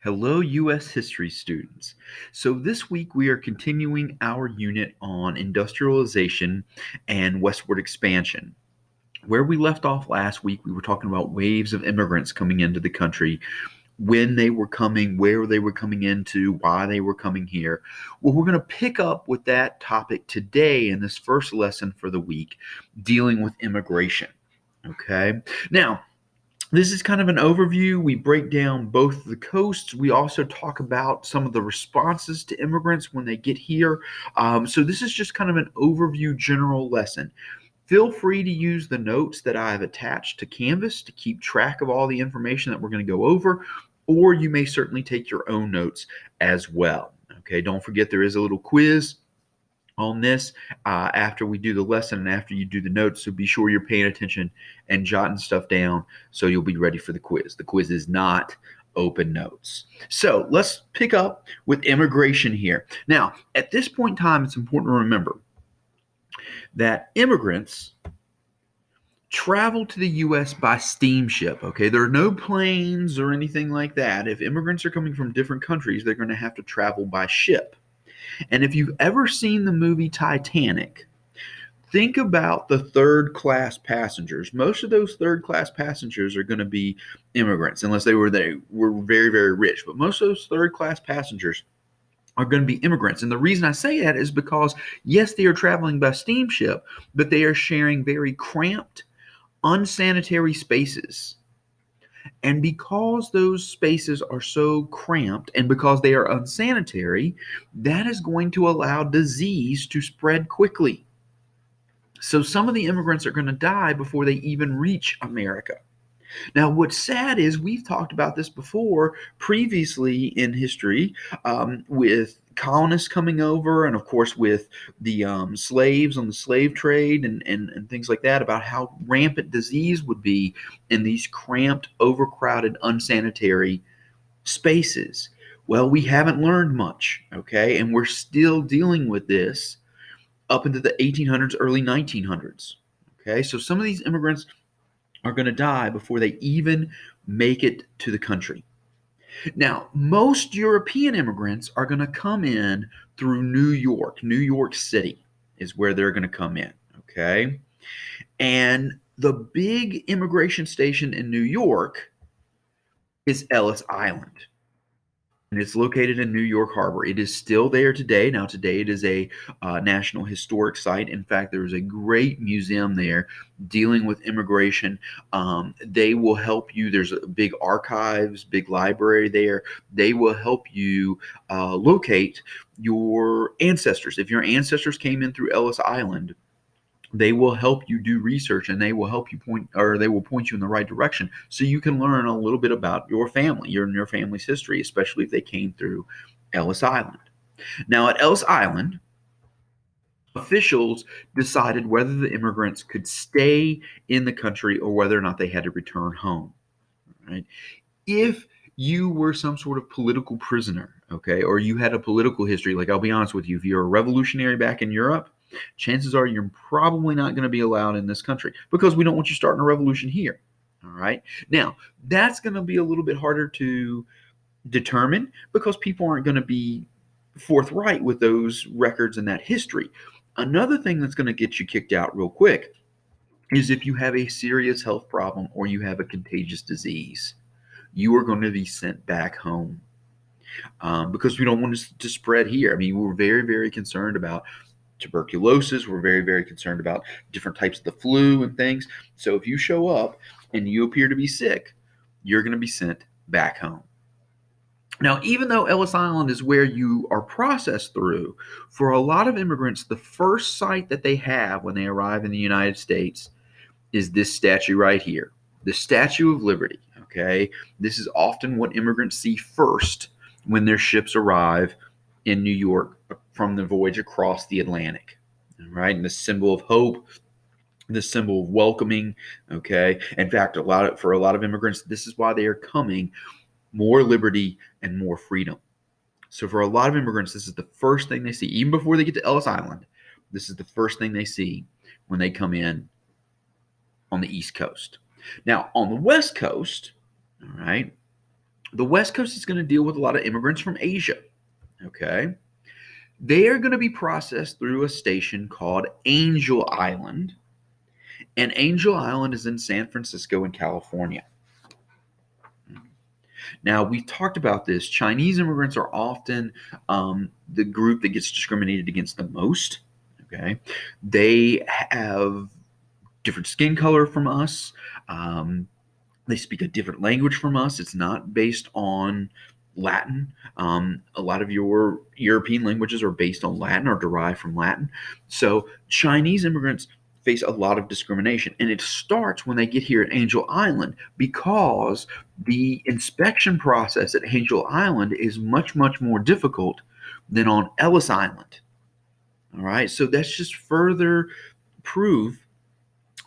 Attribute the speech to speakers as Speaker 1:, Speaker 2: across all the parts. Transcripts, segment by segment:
Speaker 1: Hello, U.S. history students. So, this week we are continuing our unit on industrialization and westward expansion. Where we left off last week, we were talking about waves of immigrants coming into the country, when they were coming, where they were coming into, why they were coming here. Well, we're going to pick up with that topic today in this first lesson for the week, dealing with immigration. Okay. Now, this is kind of an overview. We break down both the coasts. We also talk about some of the responses to immigrants when they get here. So, this is just kind of an overview general lesson. Feel free to use the notes that I've attached to Canvas to keep track of all the information that we're going to go over, or you may certainly take your own notes as well. Okay, don't forget there is a little quiz on this after we do the lesson and after you do the notes. So be sure you're paying attention and jotting stuff down so you'll be ready for the quiz. The quiz is not open notes. So let's pick up with immigration here. Now, at this point in time, it's important to remember that immigrants travel to the U.S. by steamship. Okay, there are no planes or anything like that. If immigrants are coming from different countries, they're going to have to travel by ship. And if you've ever seen the movie Titanic, think about the third class passengers. Most of those third class passengers are going to be immigrants, unless they were very, very rich. But most of those third class passengers are going to be immigrants. And the reason I say that is because, yes, they are traveling by steamship, but they are sharing very cramped, unsanitary spaces. And because those spaces are so cramped and because they are unsanitary, that is going to allow disease to spread quickly. So some of the immigrants are going to die before they even reach America. Now, what's sad is we've talked about this before previously in history, with colonists coming over, and of course with the slaves on the slave trade and things like that, about how rampant disease would be in these cramped, overcrowded, unsanitary spaces. Well, we haven't learned much, okay? And we're still dealing with this up into the 1800s, early 1900s. Okay, so some of these immigrants are going to die before they even make it to the country. Now, most European immigrants are going to come in through New York. New York City is where they're going to come in. Okay, and the big immigration station in New York is Ellis Island, and it's located in New York Harbor. It is still there today. Now, today it is a National Historic Site. In fact, there is a great museum there dealing with immigration. They will help you. There's a big archives, big library there. They will help you locate your ancestors. If your ancestors came in through Ellis Island, they will help you do research, and they will help you they will point you in the right direction so you can learn a little bit about your family, your family's history, especially if they came through Ellis Island. Now, at Ellis Island, officials decided whether the immigrants could stay in the country or whether or not they had to return home. Right? If you were some sort of political prisoner, okay, or you had a political history, like, I'll be honest with you, if you're a revolutionary back in Europe, chances are you're probably not going to be allowed in this country because we don't want you starting a revolution here. All right. Now, that's going to be a little bit harder to determine because people aren't going to be forthright with those records and that history. Another thing that's going to get you kicked out real quick is if you have a serious health problem or you have a contagious disease. You are going to be sent back home because we don't want it to spread here. I mean, we're very, very concerned about tuberculosis. We're very, very concerned about different types of the flu and things. So if you show up and you appear to be sick, you're going to be sent back home. Now, even though Ellis Island is where you are processed through, for a lot of immigrants, the first sight that they have when they arrive in the United States is this statue right here, the Statue of Liberty. Okay, this is often what immigrants see first when their ships arrive in New York from the voyage across the Atlantic. All right, and the symbol of hope, the symbol of welcoming. Okay, in fact, for a lot of immigrants, this is why they are coming: more liberty and more freedom. So for a lot of immigrants, this is the first thing they see, even before they get to Ellis Island. This is the first thing they see when they come in on the East Coast. Now, on the West Coast, all right, The West Coast is going to deal with a lot of immigrants from Asia. Okay. They are going to be processed through a station called Angel Island. And Angel Island is in San Francisco in California. Now, we've talked about this. Chinese immigrants are often the group that gets discriminated against the most. Okay. They have different skin color from us. They speak a different language from us. It's not based on Latin. A lot of your European languages are based on Latin or derived from Latin. So Chinese immigrants face a lot of discrimination. And it starts when they get here at Angel Island because the inspection process at Angel Island is much, much more difficult than on Ellis Island. All right. So that's just further proof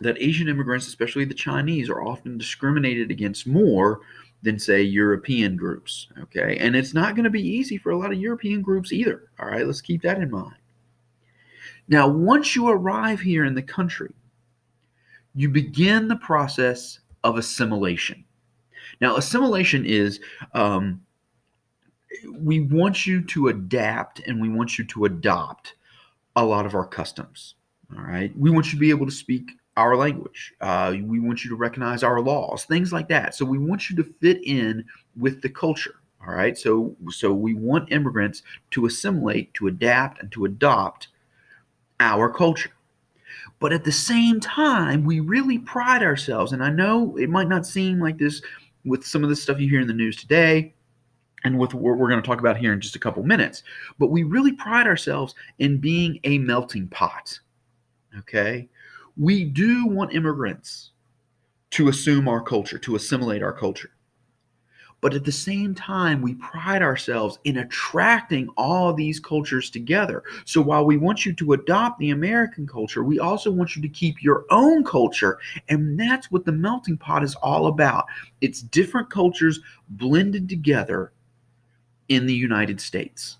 Speaker 1: that Asian immigrants, especially the Chinese, are often discriminated against more than, say, European groups. Okay. And it's not going to be easy for a lot of European groups either. All right. Let's keep that in mind. Now, once you arrive here in the country, you begin the process of assimilation. Now, assimilation is we want you to adapt and we want you to adopt a lot of our customs. All right. We want you to be able to speak our language. We want you to recognize our laws, things like that. So we want you to fit in with the culture. All right. So we want immigrants to assimilate, to adapt, and to adopt our culture. But at the same time, we really pride ourselves. And I know it might not seem like this with some of the stuff you hear in the news today and with what we're going to talk about here in just a couple minutes, but we really pride ourselves in being a melting pot. Okay. We do want immigrants to assume our culture, to assimilate our culture. But at the same time, we pride ourselves in attracting all these cultures together. So while we want you to adopt the American culture, we also want you to keep your own culture. And that's what the melting pot is all about. It's different cultures blended together in the United States.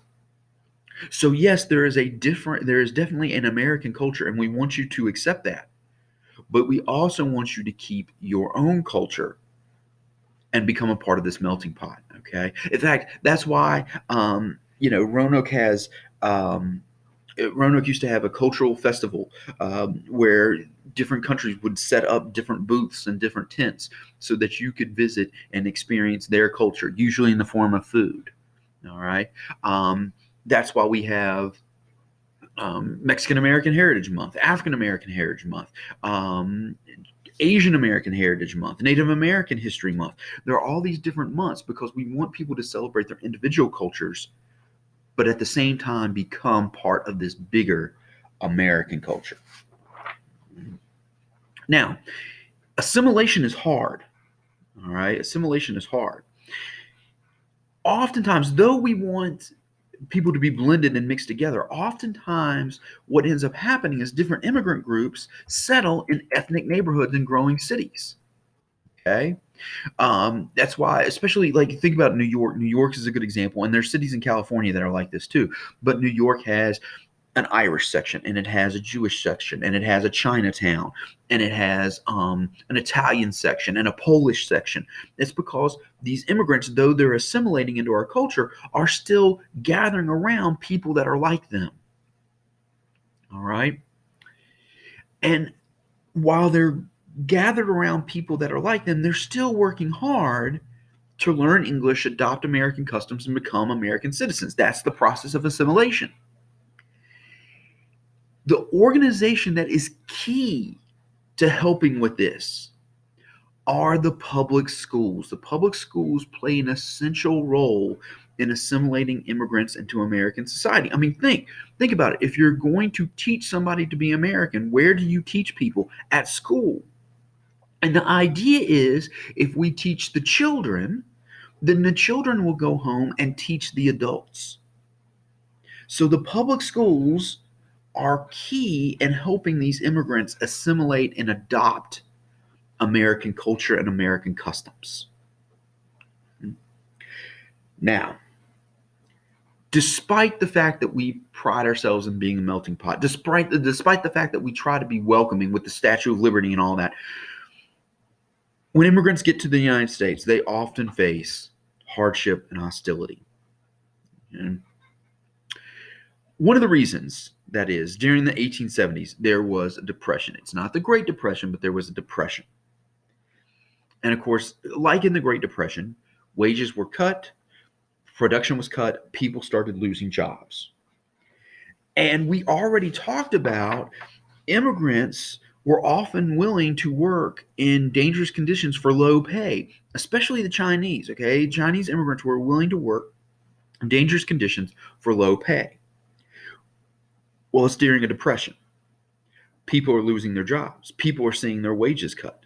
Speaker 1: So yes, there is definitely an American culture, and we want you to accept that. But we also want you to keep your own culture and become a part of this melting pot. Okay. In fact, that's why Roanoke has Roanoke used to have a cultural festival where different countries would set up different booths and different tents so that you could visit and experience their culture, usually in the form of food. All right. That's why we have Mexican American Heritage Month, African American Heritage Month, Asian American Heritage Month, Native American History Month. There are all these different months because we want people to celebrate their individual cultures, but at the same time become part of this bigger American culture. Now, assimilation is hard. All right, assimilation is hard. Oftentimes, though we want people to be blended and mixed together, oftentimes what ends up happening is different immigrant groups settle in ethnic neighborhoods and growing cities. Okay. That's why, especially like think about New York. New York is a good example, and there's cities in California that are like this too. But New York has an Irish section, and it has a Jewish section, and it has a Chinatown, and it has an Italian section and a Polish section. It's because these immigrants, though they're assimilating into our culture, are still gathering around people that are like them. All right. And while they're gathered around people that are like them, they're still working hard to learn English, adopt American customs, and become American citizens. That's the process of assimilation. The organization that is key to helping with this are the public schools. The public schools play an essential role in assimilating immigrants into American society. I mean, think about it. If you're going to teach somebody to be American, where do you teach people? At school. And the idea is if we teach the children, then the children will go home and teach the adults. So the public schools are key in helping these immigrants assimilate and adopt American culture and American customs. Now, despite the fact that we pride ourselves in being a melting pot, despite the fact that we try to be welcoming with the Statue of Liberty and all that, when immigrants get to the United States, they often face hardship, and hostility. And one of the reasons that is, during the 1870s, there was a depression. It's not the Great Depression, but there was a depression. And of course, like in the Great Depression, wages were cut, production was cut, people started losing jobs. And we already talked about immigrants were often willing to work in dangerous conditions for low pay, especially the Chinese, okay? Chinese immigrants were willing to work in dangerous conditions for low pay. Well, it's during a depression. People are losing their jobs. People are seeing their wages cut.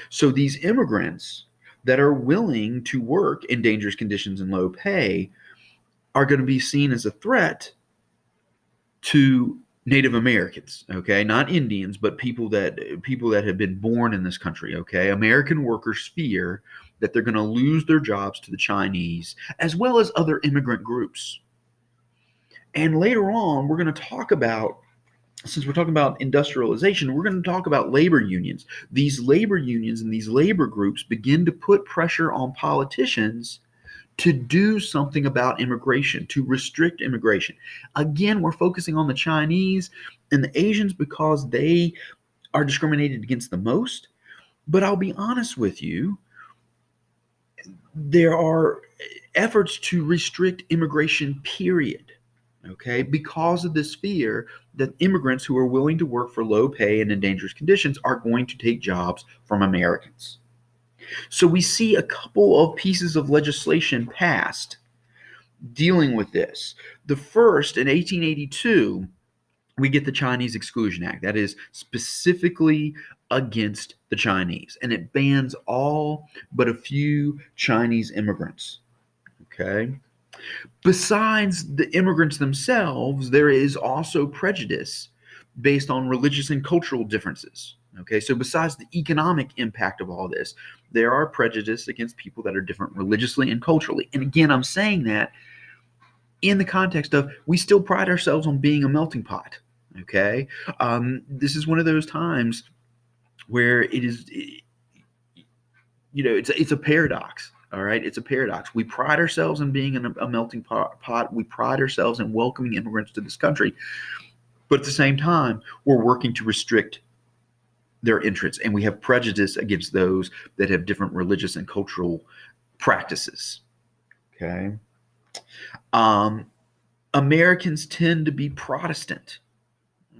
Speaker 1: So these immigrants that are willing to work in dangerous conditions and low pay are going to be seen as a threat to Native Americans, okay, not Indians, but people that have been born in this country, okay. American workers fear that they're going to lose their jobs to the Chinese as well as other immigrant groups. And later on, we're going to talk about, since we're talking about industrialization, we're going to talk about labor unions. These labor unions and these labor groups begin to put pressure on politicians to do something about immigration, to restrict immigration. Again, we're focusing on the Chinese and the Asians because they are discriminated against the most. But I'll be honest with you, there are efforts to restrict immigration, period. Okay, because of this fear that immigrants who are willing to work for low pay and in dangerous conditions are going to take jobs from Americans. So we see a couple of pieces of legislation passed dealing with this. The first, in 1882, we get the Chinese Exclusion Act. That is specifically against the Chinese, and it bans all but a few Chinese immigrants. Okay. Besides the immigrants themselves, there is also prejudice based on religious and cultural differences. Okay, so besides the economic impact of all this, there are prejudice against people that are different religiously and culturally. And again, I'm saying that in the context of we still pride ourselves on being a melting pot. Okay, this is one of those times where it is, it's a paradox. All right, it's a paradox. We pride ourselves in being a melting pot. We pride ourselves in welcoming immigrants to this country, but at the same time, we're working to restrict their entrance, and we have prejudice against those that have different religious and cultural practices. Okay, Americans tend to be Protestant.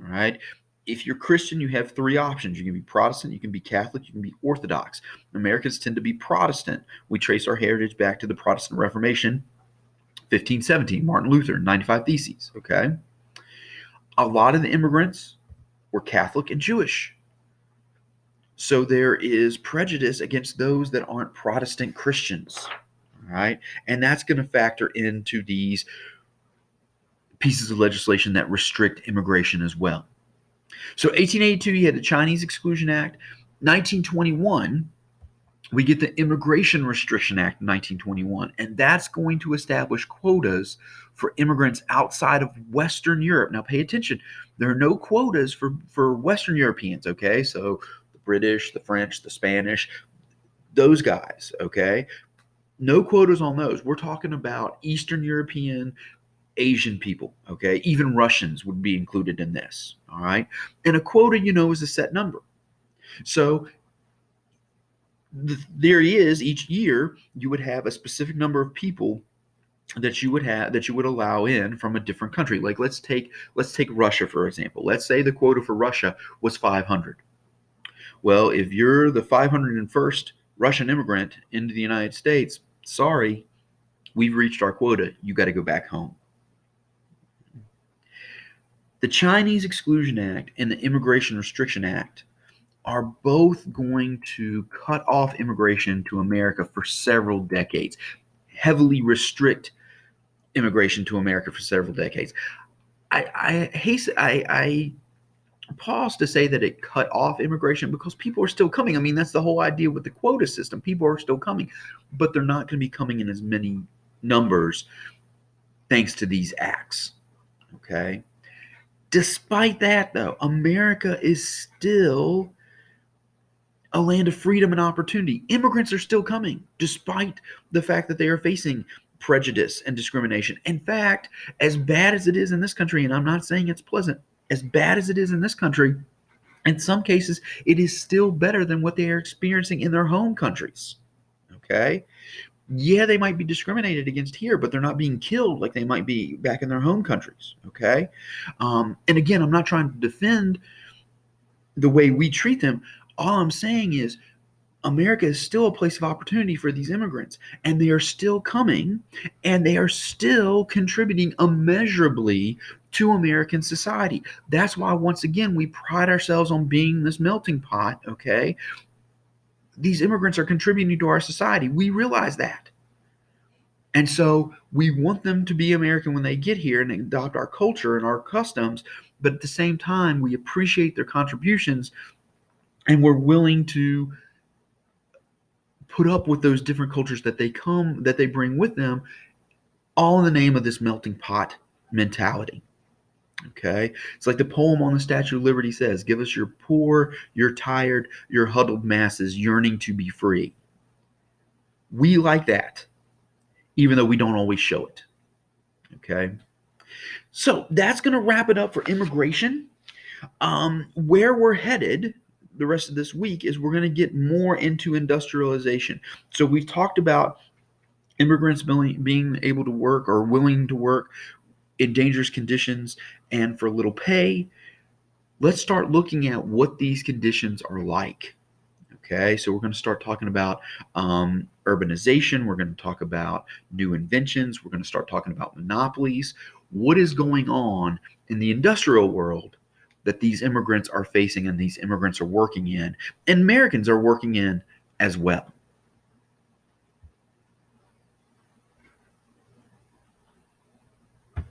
Speaker 1: All right. If you're Christian, you have three options. You can be Protestant, you can be Catholic, you can be Orthodox. Americans tend to be Protestant. We trace our heritage back to the Protestant Reformation, 1517, Martin Luther, 95 Theses. Okay. A lot of the immigrants were Catholic and Jewish. So there is prejudice against those that aren't Protestant Christians. All right. And that's going to factor into these pieces of legislation that restrict immigration as well. So 1882, you had the Chinese Exclusion Act. 1921, we get the Immigration Restriction Act in 1921, and that's going to establish quotas for immigrants outside of Western Europe. Now, pay attention. There are no quotas for Western Europeans, okay? So the British, the French, the Spanish, those guys, okay? No quotas on those. We're talking about Eastern European, Asian people, okay? Even Russians would be included in this, all right? And a quota, is a set number. So there is, each year, you would have a specific number of people that you would allow in from a different country. Like let's take Russia, for example. Let's say the quota for Russia was 500. Well, if you're the 501st Russian immigrant into the United States, sorry, we've reached our quota. You got to go back home. The Chinese Exclusion Act and the Immigration Restriction Act are both going to cut off immigration to America for several decades, heavily restrict immigration to America for several decades. I pause to say that it cut off immigration because people are still coming. I mean, that's the whole idea with the quota system. People are still coming, but they're not going to be coming in as many numbers thanks to these acts. Okay. Despite that, though, America is still a land of freedom and opportunity. Immigrants are still coming, despite the fact that they are facing prejudice and discrimination. In fact, as bad as it is in this country, and I'm not saying it's pleasant, as bad as it is in this country, in some cases, it is still better than what they are experiencing in their home countries. Okay? Yeah, they might be discriminated against here, but they're not being killed like they might be back in their home countries. Okay? And again, I'm not trying to defend the way we treat them. All I'm saying is America is still a place of opportunity for these immigrants, and they are still coming, and they are still contributing immeasurably to American society. That's why, once again, we pride ourselves on being this melting pot, okay? These immigrants are contributing to our society. We realize that. And so we want them to be American when they get here and adopt our culture and our customs, but at the same time, we appreciate their contributions and we're willing to put up with those different cultures that they bring with them, all in the name of this melting pot mentality. Okay, it's like the poem on the Statue of Liberty says, give us your poor, your tired, your huddled masses yearning to be free. We like that, even though we don't always show it. Okay, so that's going to wrap it up for immigration. Where we're headed the rest of this week is we're going to get more into industrialization. So we've talked about immigrants being able to work or willing to work in dangerous conditions and for little pay. Let's start looking at what these conditions are like. Okay, so we're going to start talking about urbanization. We're going to talk about new inventions. We're going to start talking about monopolies. What is going on in the industrial world that these immigrants are facing and these immigrants are working in, and Americans are working in as well.